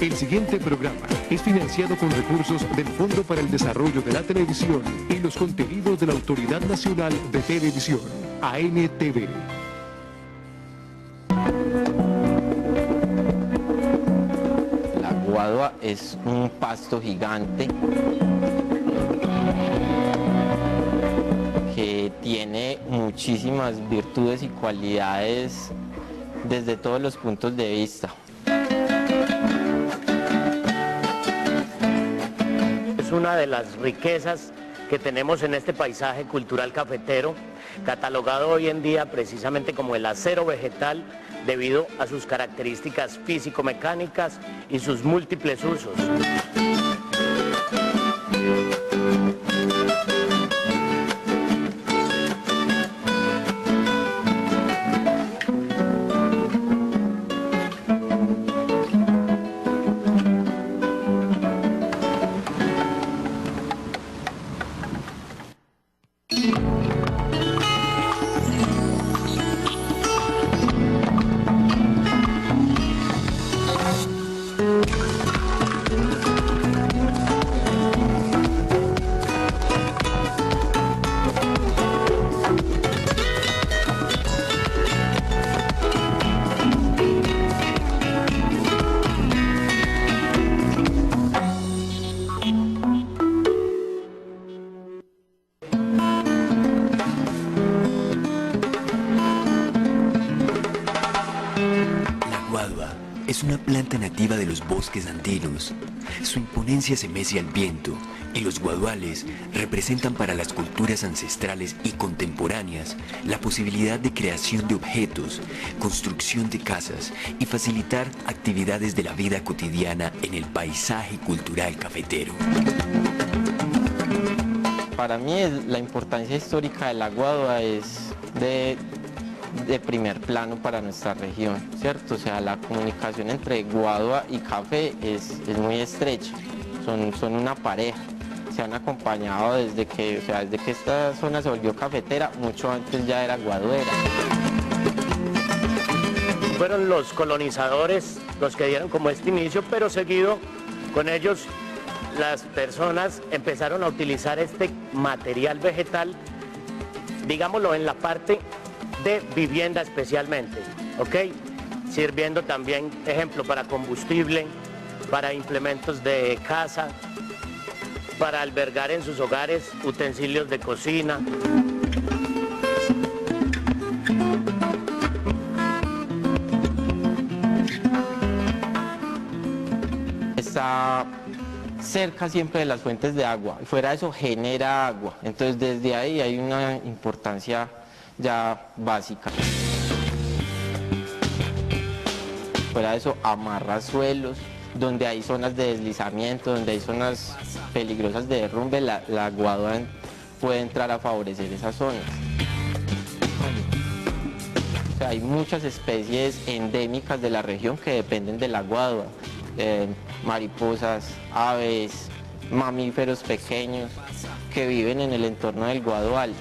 El siguiente programa es financiado con recursos del Fondo para el Desarrollo de la Televisión y los contenidos de la Autoridad Nacional de Televisión, ANTV. La guadua es un pasto gigante que tiene muchísimas virtudes y cualidades desde todos los puntos de vista. Es una de las riquezas que tenemos en este paisaje cultural cafetero, catalogado hoy en día precisamente como el acero vegetal debido a sus características físico-mecánicas y sus múltiples usos. Es una planta nativa de los bosques andinos. Su imponencia se mece al viento y los guaduales representan para las culturas ancestrales y contemporáneas la posibilidad de creación de objetos, construcción de casas y facilitar actividades de la vida cotidiana en el paisaje cultural cafetero. Para mí la importancia histórica de la guadua es de primer plano para nuestra región, ¿cierto? O sea, la comunicación entre guadua y café es muy estrecha, son una pareja, se han acompañado desde que esta zona se volvió cafetera, mucho antes ya era guaduera. Fueron los colonizadores los que dieron como este inicio, pero seguido con ellos las personas empezaron a utilizar este material vegetal, digámoslo, en la parte de vivienda especialmente, ¿ok? Sirviendo también, ejemplo, para combustible, para implementos de casa, para albergar en sus hogares utensilios de cocina. Está cerca siempre de las fuentes de agua, y fuera de eso genera agua, entonces desde ahí hay una importancia ya básica. Fuera de eso, amarra suelos, donde hay zonas de deslizamiento, donde hay zonas peligrosas de derrumbe, la guadua puede entrar a favorecer esas zonas. O sea, hay muchas especies endémicas de la región que dependen de la guadua, mariposas, aves, mamíferos pequeños que viven en el entorno del guadual.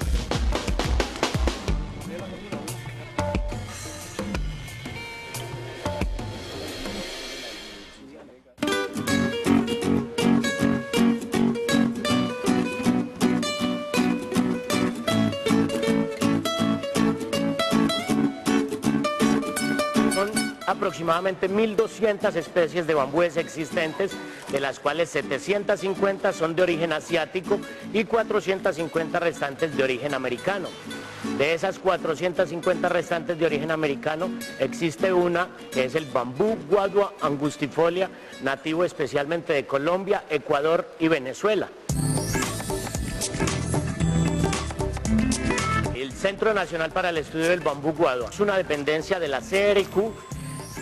Aproximadamente 1.200 especies de bambúes existentes, de las cuales 750 son de origen asiático y 450 restantes de origen americano. De esas 450 restantes de origen americano, existe una que es el bambú guadua angustifolia, nativo especialmente de Colombia, Ecuador y Venezuela. El Centro Nacional para el Estudio del Bambú Guadua es una dependencia de la CRQ.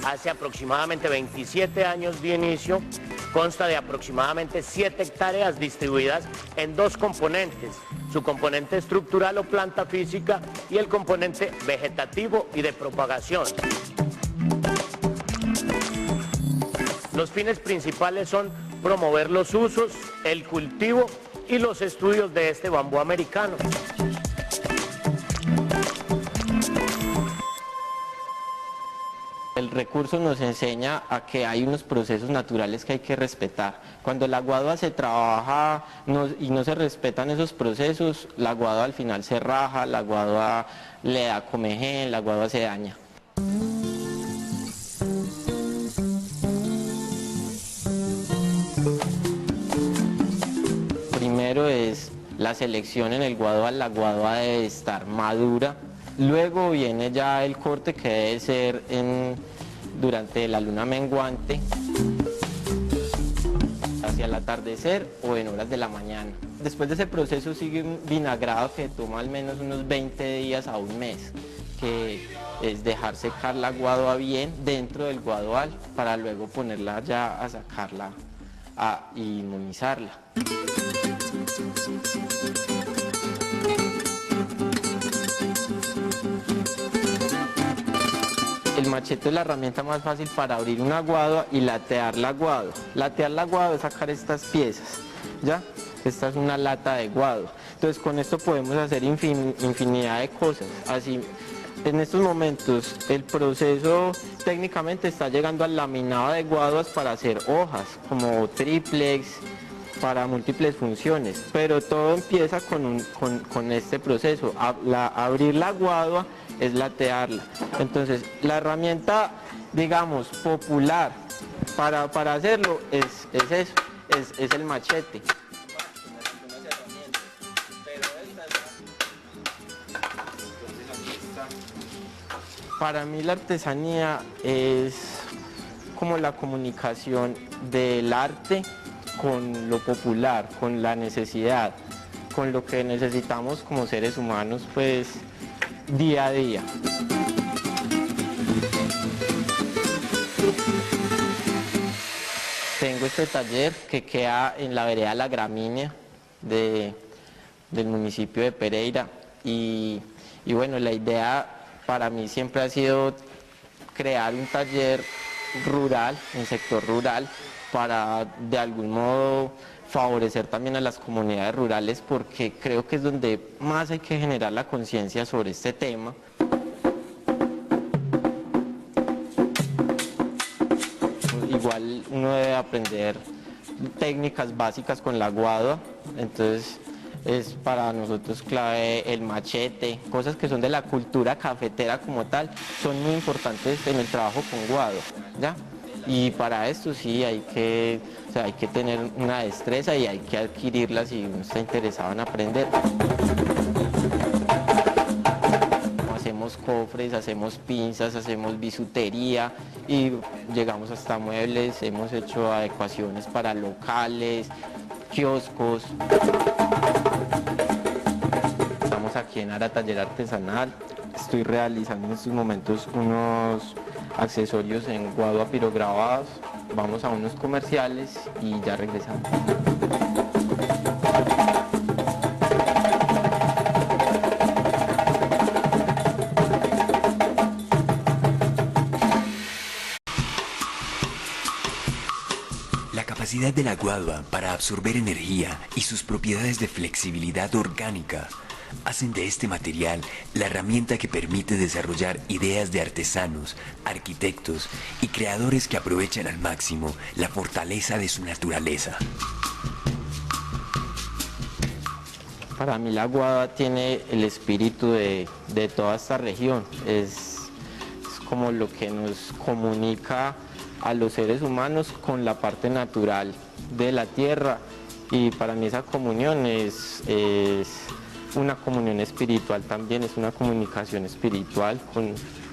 Hace aproximadamente 27 años de inicio, consta de aproximadamente 7 hectáreas distribuidas en dos componentes, su componente estructural o planta física y el componente vegetativo y de propagación. Los fines principales son promover los usos, el cultivo y los estudios de este bambú americano. El recurso nos enseña a que hay unos procesos naturales que hay que respetar. Cuando la guadua se trabaja y no se respetan esos procesos, la guadua al final se raja, la guadua le da comején, la guadua se daña. Primero es la selección en el guadual, la guadua debe estar madura. Luego viene ya el corte, que debe ser durante la luna menguante, hacia el atardecer o en horas de la mañana. Después de ese proceso sigue un vinagrado que toma al menos unos 20 días a un mes, que es dejar secar la guadua bien dentro del guadual para luego ponerla ya a sacarla y inmunizarla. El machete es la herramienta más fácil para abrir una guadua y latear la guadua. Latear la guadua es sacar estas piezas, ¿ya? Esta es una lata de guadua. Entonces con esto podemos hacer infinidad de cosas. Así, en estos momentos el proceso técnicamente está llegando al laminado de guaduas para hacer hojas, como triplex, para múltiples funciones, pero todo empieza con este proceso. Abrir la guadua es latearla. Entonces, la herramienta, digamos, popular para hacerlo es eso, es el machete. Para mí la artesanía es como la comunicación del arte con lo popular, con la necesidad, con lo que necesitamos como seres humanos, pues, día a día. Tengo este taller que queda en la vereda La Gramínea del municipio de Pereira y bueno, la idea para mí siempre ha sido crear un taller rural, un sector rural, para de algún modo favorecer también a las comunidades rurales, porque creo que es donde más hay que generar la conciencia sobre este tema. Igual uno debe aprender técnicas básicas con la guadua, entonces es para nosotros clave el machete, cosas que son de la cultura cafetera como tal, son muy importantes en el trabajo con guadua, ¿ya? Y para esto sí hay que tener una destreza y hay que adquirirla si uno está interesado en aprender. Hacemos cofres, hacemos pinzas, hacemos bisutería y llegamos hasta muebles, hemos hecho adecuaciones para locales, kioscos. Estamos aquí en Ara Taller Artesanal. Estoy realizando en estos momentos unos accesorios en guadua pirograbados. Vamos a unos comerciales y ya regresamos. La capacidad de la guadua para absorber energía y sus propiedades de flexibilidad orgánica hacen de este material la herramienta que permite desarrollar ideas de artesanos, arquitectos y creadores que aprovechan al máximo la fortaleza de su naturaleza. Para mí la guadua tiene el espíritu de toda esta región, es como lo que nos comunica a los seres humanos con la parte natural de la tierra, y para mí esa comunión es una comunión espiritual también, es una comunicación espiritual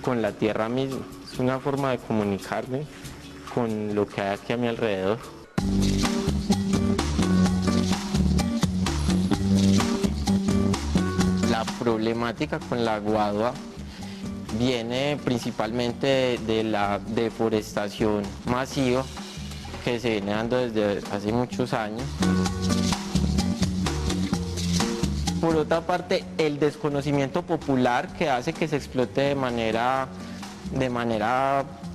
con la tierra misma, es una forma de comunicarme con lo que hay aquí a mi alrededor. La problemática con la guadua viene principalmente de la deforestación masiva que se viene dando desde hace muchos años. Por otra parte, el desconocimiento popular que hace que se explote de manera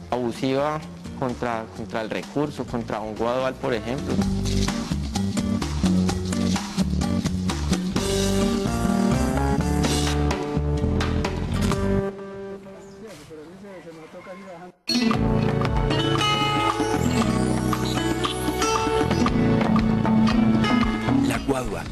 abusiva contra el recurso, contra un guadual, por ejemplo. Pero se notó casi bajando.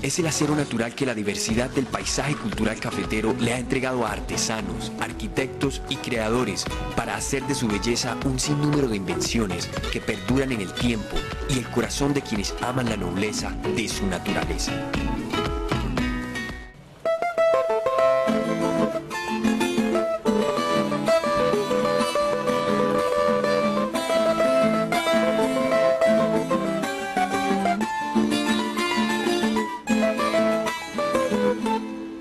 es el acero natural que la diversidad del paisaje cultural cafetero le ha entregado a artesanos, arquitectos y creadores para hacer de su belleza un sinnúmero de invenciones que perduran en el tiempo y el corazón de quienes aman la nobleza de su naturaleza.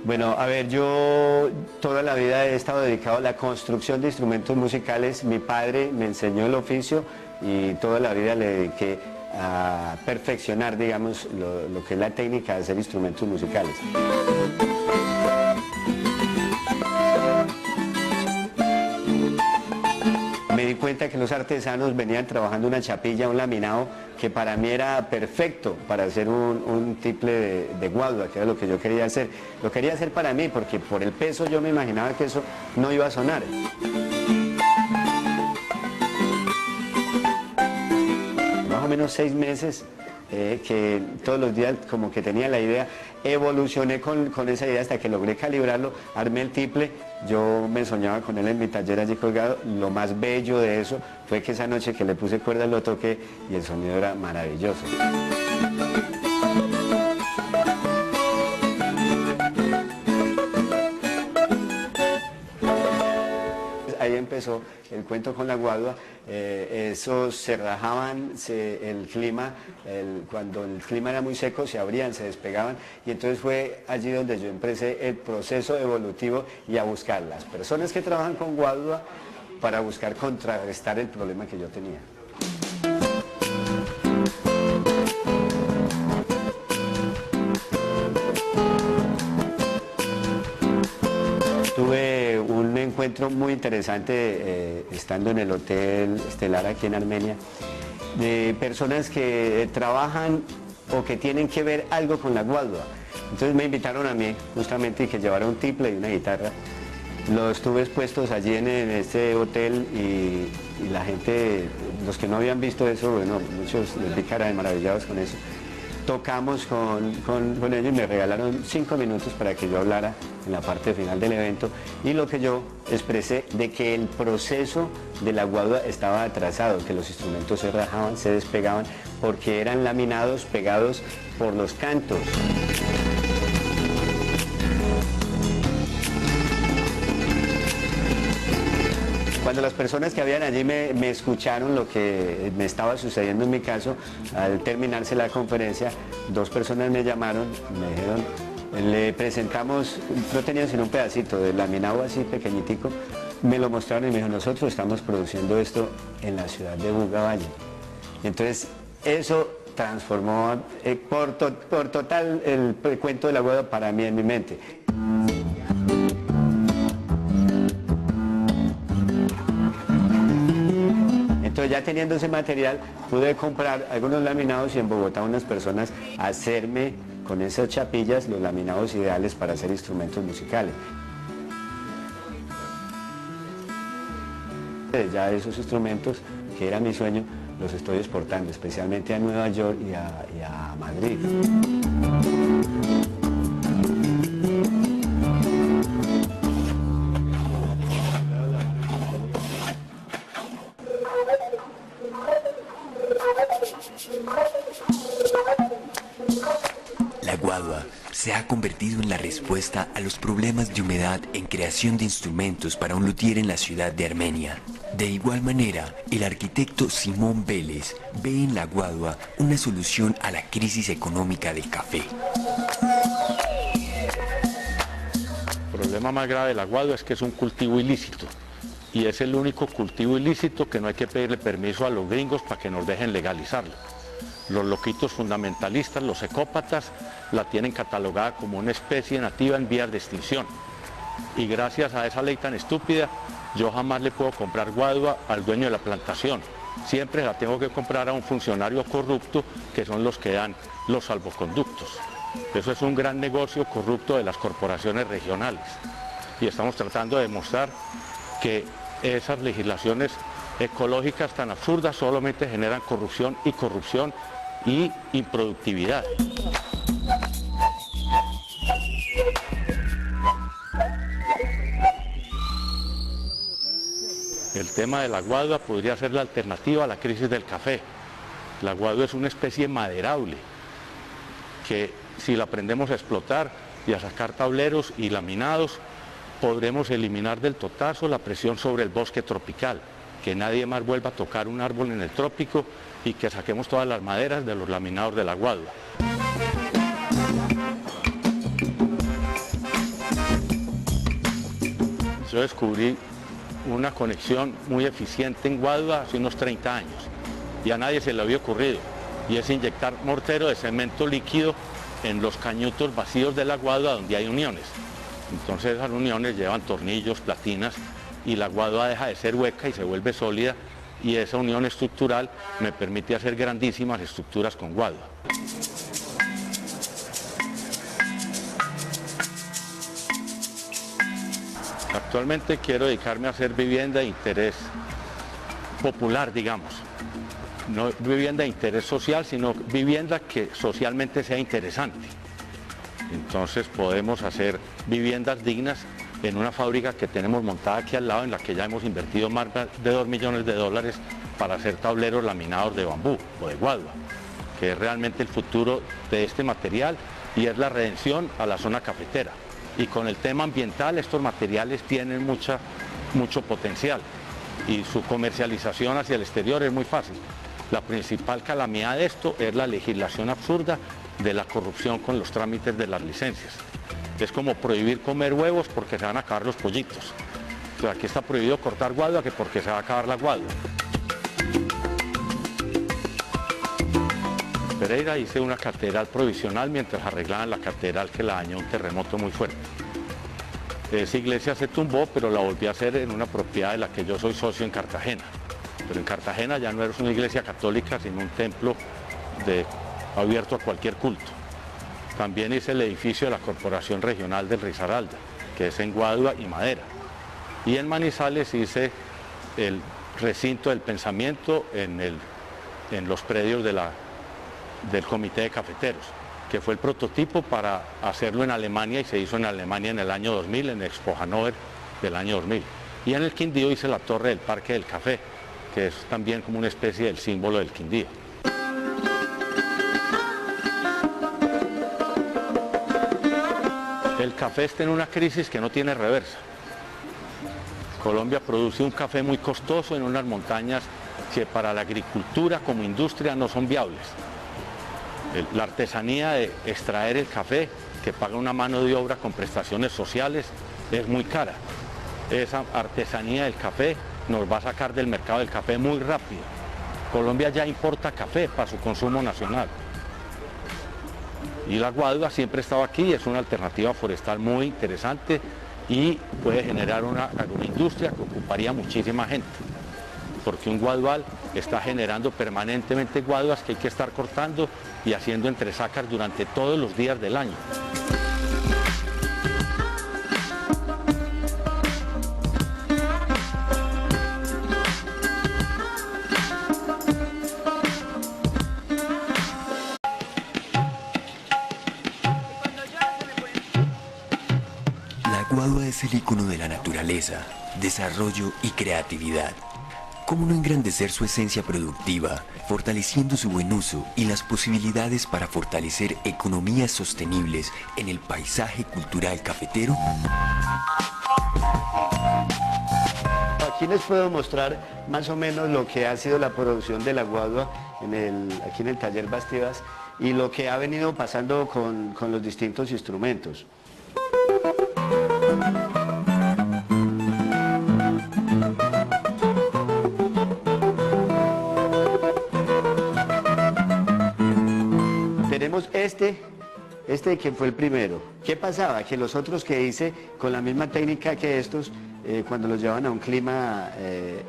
Bueno, a ver, yo toda la vida he estado dedicado a la construcción de instrumentos musicales. Mi padre me enseñó el oficio y toda la vida le dediqué a perfeccionar, digamos, lo que es la técnica de hacer instrumentos musicales. Me di cuenta que los artesanos venían trabajando una chapilla, un laminado, que para mí era perfecto para hacer un tiple de guadua, que era lo que yo quería hacer. Lo quería hacer para mí porque por el peso yo me imaginaba que eso no iba a sonar. Más o menos 6 meses que todos los días como que tenía la idea, evolucioné con esa idea hasta que logré calibrarlo, armé el tiple, yo me soñaba con él en mi taller allí colgado. Lo más bello de eso fue que esa noche que le puse cuerdas lo toqué y el sonido era maravilloso. Ahí empezó el cuento con la guadua. Esos se rajaban, el clima, cuando el clima era muy seco se abrían, se despegaban, y entonces fue allí donde yo empecé el proceso evolutivo y a buscar las personas que trabajan con guadua para buscar contrarrestar el problema que yo tenía. Tuve un encuentro muy interesante estando en el Hotel Estelar aquí en Armenia, de personas que trabajan o que tienen que ver algo con la guadua. Entonces me invitaron a mí justamente que llevara un tiple y una guitarra. Los tuve expuestos allí en este hotel y la gente, los que no habían visto eso, bueno, muchos les vi cara de maravillados con eso. Tocamos con ellos y me regalaron 5 minutos para que yo hablara en la parte final del evento, y lo que yo expresé de que el proceso de la guadua estaba atrasado, que los instrumentos se rajaban, se despegaban, porque eran laminados, pegados por los cantos. Cuando las personas que habían allí me escucharon lo que me estaba sucediendo en mi caso, al terminarse la conferencia, 2 personas me llamaron, me dijeron, le presentamos, no tenían sino un pedacito de laminado así pequeñitico, me lo mostraron y me dijo, nosotros estamos produciendo esto en la ciudad de Buga Valle. Entonces eso transformó por total el cuento de la guadua para mí en mi mente. Entonces ya teniendo ese material pude comprar algunos laminados y en Bogotá unas personas hacerme con esas chapillas los laminados ideales para hacer instrumentos musicales. Ya esos instrumentos, que era mi sueño, los estoy exportando, especialmente a Nueva York y a Madrid. La guadua se ha convertido en la respuesta a los problemas de humedad en creación de instrumentos para un luthier en la ciudad de Armenia. De igual manera, el arquitecto Simón Vélez ve en la guadua una solución a la crisis económica del café. El problema más grave de la guadua es que es un cultivo ilícito, y es el único cultivo ilícito que no hay que pedirle permiso a los gringos para que nos dejen legalizarlo. Los loquitos fundamentalistas, los ecópatas, la tienen catalogada como una especie nativa en vías de extinción. Y gracias a esa ley tan estúpida, yo jamás le puedo comprar guadua al dueño de la plantación. Siempre la tengo que comprar a un funcionario corrupto, que son los que dan los salvoconductos. Eso es un gran negocio corrupto de las corporaciones regionales. Y estamos tratando de demostrar que esas legislaciones ecológicas tan absurdas solamente generan corrupción y improductividad. El tema de la guadua podría ser la alternativa a la crisis del café. La guadua es una especie maderable que si la aprendemos a explotar y a sacar tableros y laminados, podremos eliminar del totazo la presión sobre el bosque tropical, que nadie más vuelva a tocar un árbol en el trópico y que saquemos todas las maderas de los laminados de la guadua. Yo descubrí una conexión muy eficiente en guadua hace unos 30 años y a nadie se le había ocurrido, y es inyectar mortero de cemento líquido en los cañutos vacíos de la guadua donde hay uniones. Entonces esas uniones llevan tornillos, platinas, y la guadua deja de ser hueca y se vuelve sólida, y esa unión estructural me permite hacer grandísimas estructuras con guadua. Actualmente quiero dedicarme a hacer vivienda de interés popular, digamos. No vivienda de interés social, sino vivienda que socialmente sea interesante. Entonces podemos hacer viviendas dignas en una fábrica que tenemos montada aquí al lado, en la que ya hemos invertido más de $2 millones para hacer tableros laminados de bambú o de guadua, que es realmente el futuro de este material y es la redención a la zona cafetera. Y con el tema ambiental, estos materiales tienen mucho potencial y su comercialización hacia el exterior es muy fácil. La principal calamidad de esto es la legislación absurda de la corrupción con los trámites de las licencias. Es como prohibir comer huevos porque se van a acabar los pollitos. O sea, aquí está prohibido cortar guadua que porque se va a acabar la guadua. Pereira hice una catedral provisional mientras arreglaban la catedral que la dañó un terremoto muy fuerte. Esa iglesia se tumbó, pero la volví a hacer en una propiedad de la que yo soy socio en Cartagena. Pero en Cartagena ya no es una iglesia católica, sino un templo abierto a cualquier culto. También hice el edificio de la Corporación Regional del Risaralda, que es en guadua y madera. Y en Manizales hice el recinto del pensamiento en los predios del Comité de Cafeteros, que fue el prototipo para hacerlo en Alemania y se hizo en Alemania en el año 2000, en Expo Hannover del año 2000. Y en el Quindío hice la torre del Parque del Café, que es también como una especie del símbolo del Quindío. El café está en una crisis que no tiene reversa. Colombia produce un café muy costoso en unas montañas que para la agricultura como industria no son viables. La artesanía de extraer el café, que paga una mano de obra con prestaciones sociales, es muy cara. Esa artesanía del café nos va a sacar del mercado del café muy rápido. Colombia ya importa café para su consumo nacional. Y la guadua siempre ha estado aquí, es una alternativa forestal muy interesante y puede generar una agroindustria que ocuparía muchísima gente. Porque un guadual está generando permanentemente guaduas que hay que estar cortando y haciendo entresacas durante todos los días del año. La guadua es el ícono de la naturaleza, desarrollo y creatividad. ¿Cómo no engrandecer su esencia productiva, fortaleciendo su buen uso y las posibilidades para fortalecer economías sostenibles en el paisaje cultural cafetero? Aquí les puedo mostrar más o menos lo que ha sido la producción de la guadua aquí en el taller Bastivas y lo que ha venido pasando con los distintos instrumentos. Tenemos este que fue el primero. ¿Qué pasaba? Que los otros que hice con la misma técnica que estos, cuando los llevaban a un clima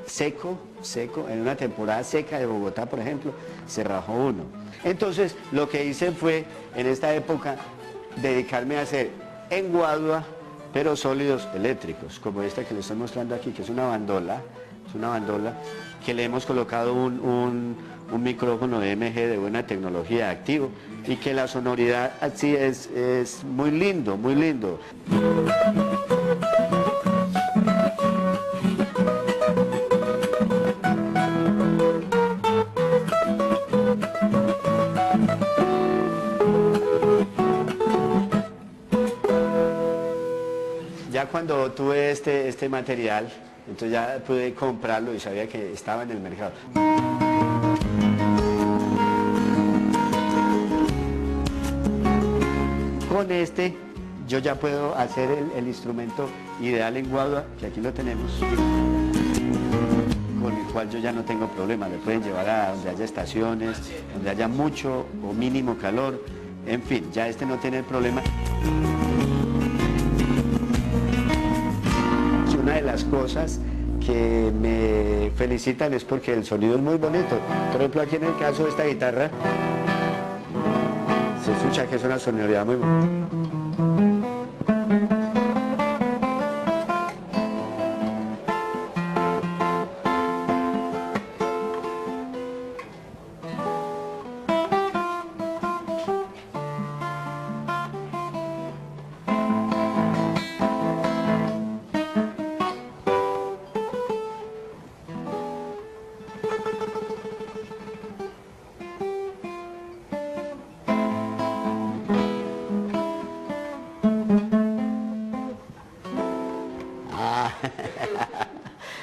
seco, en una temporada seca de Bogotá, por ejemplo, se rajó uno. Entonces, lo que hice fue, en esta época, dedicarme a hacer en guadua, pero sólidos eléctricos, como esta que les estoy mostrando aquí, que es una bandola, que le hemos colocado un micrófono EMG de buena tecnología activo y que la sonoridad así es muy lindo, muy lindo. cuando tuve este material, entonces ya pude comprarlo y sabía que estaba en el mercado. Con este yo ya puedo hacer el instrumento ideal en guadua, que aquí lo tenemos, con el cual yo ya no tengo problema. Le pueden llevar a donde haya estaciones, donde haya mucho o mínimo calor, en fin, ya este no tiene problema. Una de las cosas que me felicitan es porque el sonido es muy bonito. Por ejemplo, aquí en el caso de esta guitarra, se escucha que es una sonoridad muy bonita.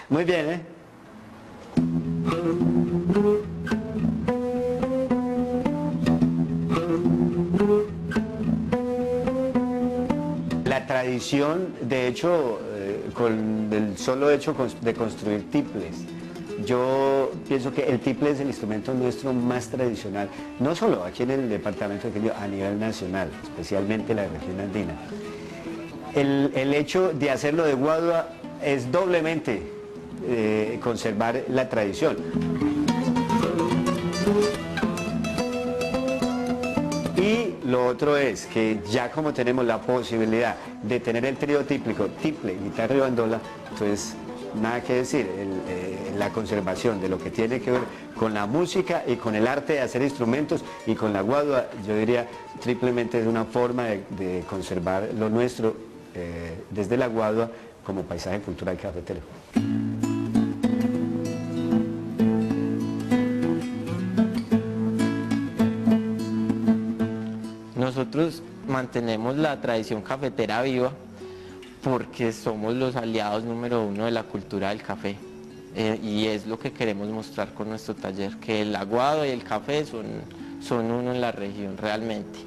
Muy bien, ¿eh? La tradición, de hecho, con el solo hecho de construir tiples, yo pienso que el tiple es el instrumento nuestro más tradicional, no solo aquí en el departamento de Quindío, a nivel nacional, especialmente la región andina. El hecho de hacerlo de guadua es doblemente conservar la tradición. Y lo otro es que ya como tenemos la posibilidad de tener el trío típico, tiple, guitarra y bandola, entonces nada que decir, la conservación de lo que tiene que ver con la música y con el arte de hacer instrumentos y con la guadua, yo diría triplemente es una forma de conservar lo nuestro desde la guadua como paisaje cultural cafetero. Nosotros mantenemos la tradición cafetera viva porque somos los aliados número 1 de la cultura del café y es lo que queremos mostrar con nuestro taller, que el aguado y el café son uno en la región realmente.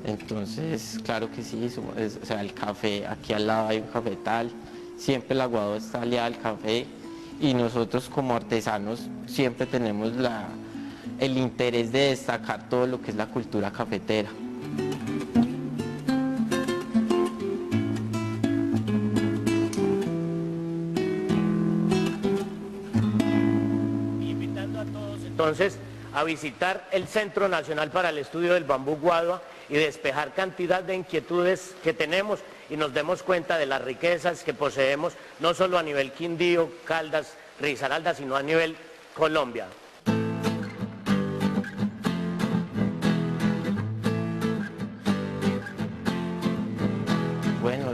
Entonces, claro que sí, o sea, el café, aquí al lado hay un cafetal, siempre el aguado está aliado al café y nosotros como artesanos siempre tenemos el interés de destacar todo lo que es la cultura cafetera. Invitando a todos entonces a visitar el Centro Nacional para el Estudio del Bambú Guadua y despejar cantidad de inquietudes que tenemos y nos demos cuenta de las riquezas que poseemos, no solo a nivel Quindío, Caldas, Risaralda, sino a nivel Colombia. Bueno,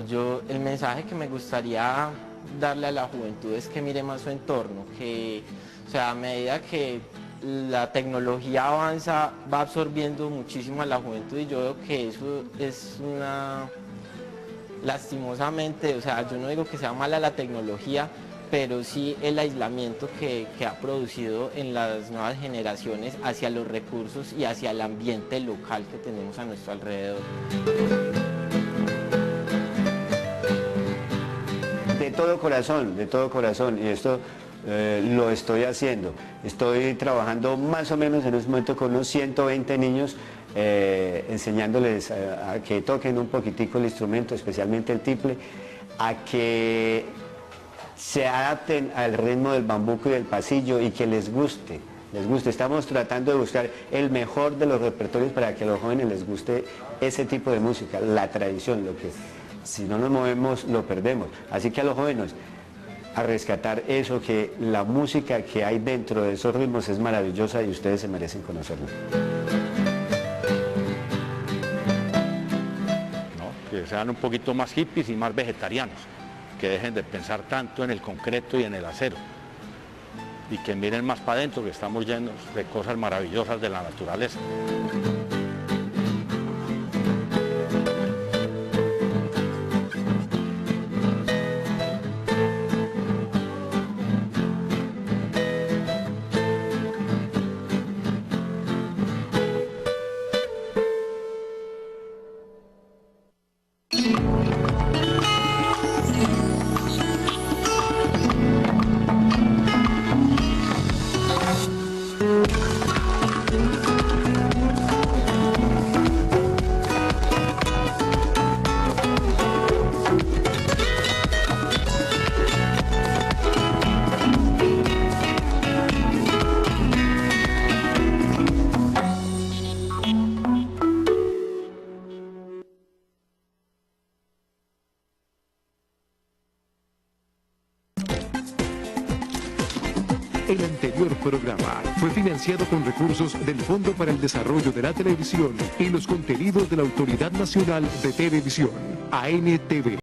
el mensaje que me gustaría darle a la juventud es que mire más su entorno, que, o sea, a medida que la tecnología avanza, va absorbiendo muchísimo a la juventud y yo veo que eso es lastimosamente, o sea, yo no digo que sea mala la tecnología, pero sí el aislamiento que ha producido en las nuevas generaciones hacia los recursos y hacia el ambiente local que tenemos a nuestro alrededor. De todo corazón, y esto lo estoy haciendo. Estoy trabajando más o menos en este momento con unos 120 niños, enseñándoles a que toquen un poquitico el instrumento, especialmente el tiple, a que se adapten al ritmo del bambuco y del pasillo y que les guste. Estamos tratando de buscar el mejor de los repertorios para que a los jóvenes les guste ese tipo de música, la tradición, lo que si no nos movemos lo perdemos. Así que a los jóvenes a rescatar eso, que la música que hay dentro de esos ritmos es maravillosa y ustedes se merecen conocerla. ¿No? Que sean un poquito más hippies y más vegetarianos, que dejen de pensar tanto en el concreto y en el acero y que miren más para adentro, que estamos llenos de cosas maravillosas de la naturaleza. El anterior programa fue financiado con recursos del Fondo para el Desarrollo de la Televisión y los contenidos de la Autoridad Nacional de Televisión, ANTV.